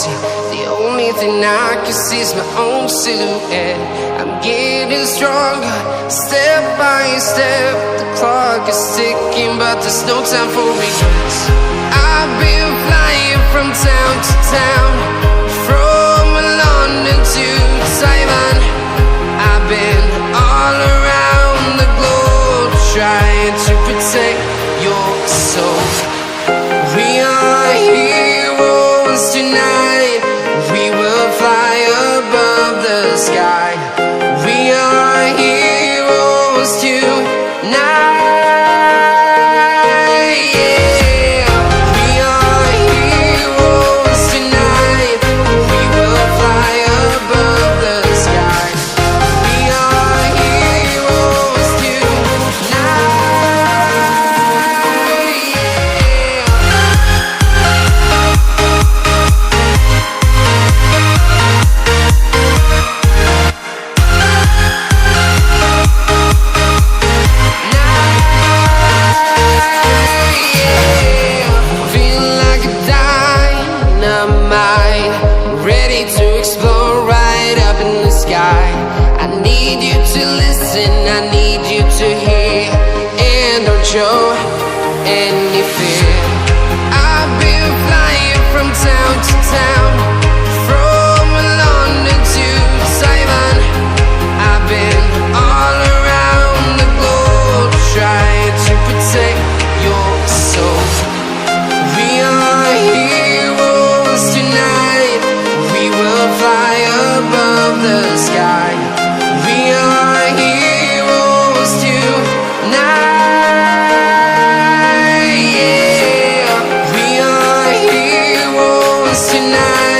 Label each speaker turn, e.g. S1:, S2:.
S1: empty. The only thing I can see is my own silhouette. I'm getting stronger, step by step. The clock is ticking, but there's no time for regrets. I've been flying from town to town, from London to Taiwan. I've been all around the globe, trying to protect your soul. We are heroes tonight. We will fly above the sky. We are heroes tonight. Yeah. We are heroes tonight. We will fly above the sky. We are heroes tonight. Feel like a dynamite, ready to explode right up in the sky. I need you to listen, I need you to hear, and don't show any fear. I've been flying from town to town, from London to Taiwan. I've been all around the globe, trying to protect your soul. We are heroes tonight. We will fly above the sky. We are heroes tonight. Yeah. We are heroes tonight.